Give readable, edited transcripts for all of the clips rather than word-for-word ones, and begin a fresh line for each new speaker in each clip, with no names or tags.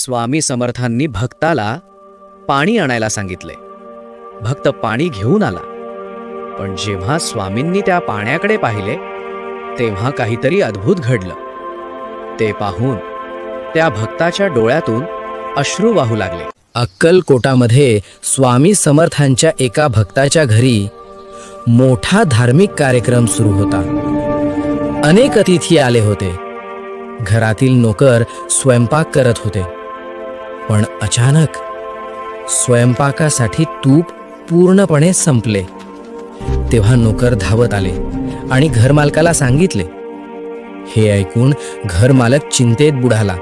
स्वामी समर्थांनी भक्ताला पाणी आणायला सांगितले. भक्त पाणी घेऊन आला, पण जेव्हा स्वामींनी त्या पाण्याकडे पाहिले तेव्हा काहीतरी अद्भुत घडलं. ते पाहून त्या भक्ताच्या डोळ्यातून अश्रू वाहू लागले. अक्कलकोटामध्ये स्वामी समर्थांच्या एका भक्ताच्या घरी मोठा धार्मिक कार्यक्रम सुरू होता. अनेक अतिथी आले होते. घरातील नोकर स्वयंपाक करत होते, पण अचानक स्वयंपाकासाठी तूप पूर्णपणे संपले. तेव्हा नोकर धावत आले आणि घरमालकाला सांगितले. हे ऐकून घरमालक चिंतेत बुडाला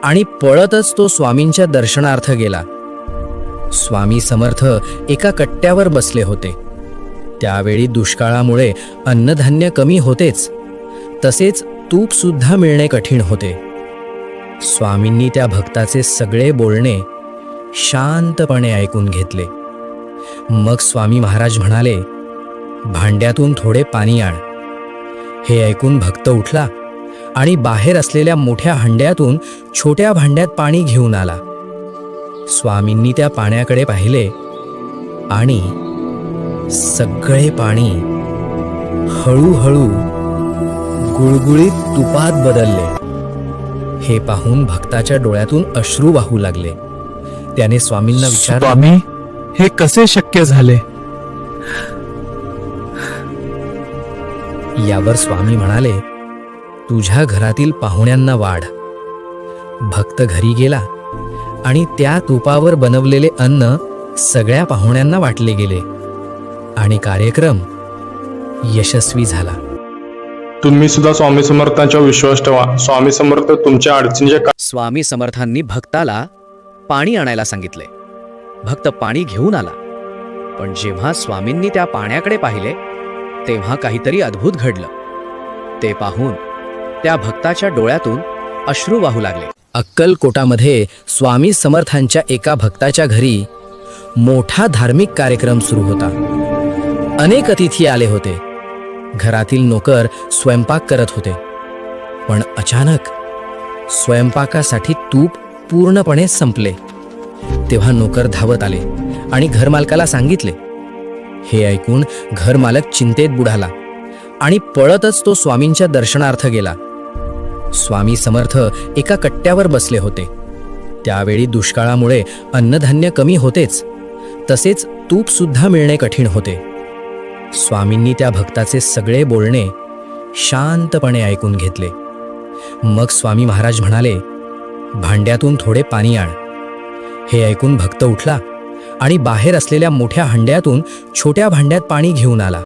आणि पळतच तो स्वामींच्या दर्शनार्थ गेला. स्वामी समर्थ एका कट्ट्यावर बसले होते. त्यावेळी दुष्काळामुळे अन्नधान्य कमी होतेच, तसेच तूप सुद्धा मिळणे कठीण होते. स्वामींनी त्या भक्ताचे सगळे बोलणे शांतपणे ऐकून घेतले. मग स्वामी महाराज म्हणाले, भांड्यातून थोडे पाणी आण. हे ऐकून भक्त उठला आणि बाहेर असलेल्या मोठ्या हंड्यातून छोट्या भांड्यात पाणी घेऊन आला. स्वामींनी त्या पाण्याकडे पाहिले आणि सगळे पाणी हळूहळू गुळगुळीत तुपात बदलले. हे पाहून भक्ताच्या डोळ्यातून अश्रू वाहू लागले. त्याने स्वामींना विचारले,
स्वामी, हे कसे शक्य झाले?
यावर स्वामी म्हणाले, तुझ्या घरातील पाहुण्यांना वाढ. भक्त घरी गेला आणि त्या तुपावर बनवलेले अन्न सगळ्या पाहुण्यांना वाटले गेले आणि कार्यक्रम यशस्वी झाला.
तुम्ही सुद्धा स्वामी समर्थांच्यावर विश्वास ठेवा. स्वामी समर्थ तुमच्या अडचणीच्या
स्वामी समर्थांनी भक्ताला पाणी आणायला सांगितले. भक्त पाणी घेऊन आला, पण जेव्हा स्वामींनी त्या पाण्याकडे पाहिले तेव्हा काहीतरी अद्भुत घडलं. ते पाहून त्या भक्ताच्या डोळ्यातून अश्रू वाहू लागले. अक्कलकोटामध्ये स्वामी समर्थांच्या एका भक्ताच्या घरी मोठा धार्मिक कार्यक्रम सुरू होता. अनेक अतिथी आले होते. घरातील नोकर स्वयंपाक करत होते, पण अचानक स्वयंपाकासाठी तूप पूर्णपणे संपले. तेव्हा नोकर धावत आले आणि घरमालकाला सांगितले. हे ऐकून घरमालक चिंतेत बुडाला आणि पळतच तो स्वामींच्या दर्शनार्थ गेला. स्वामी समर्थ एका कट्ट्यावर बसले होते. त्यावेळी दुष्काळामुळे अन्नधान्य कमी होतेच, तसेच तूप सुद्धा मिळणे कठीण होते. स्वामींनी त्या भक्ताचे सगळे बोलणे शांतपणे ऐकून घेतले. मग स्वामी महाराज म्हणाले, भांड्यातून थोडे पाणी आण. हे ऐकून भक्त उठला आणि बाहेर असलेल्या मोठ्या हंड्यातून छोट्या भांड्यात पाणी घेऊन आला.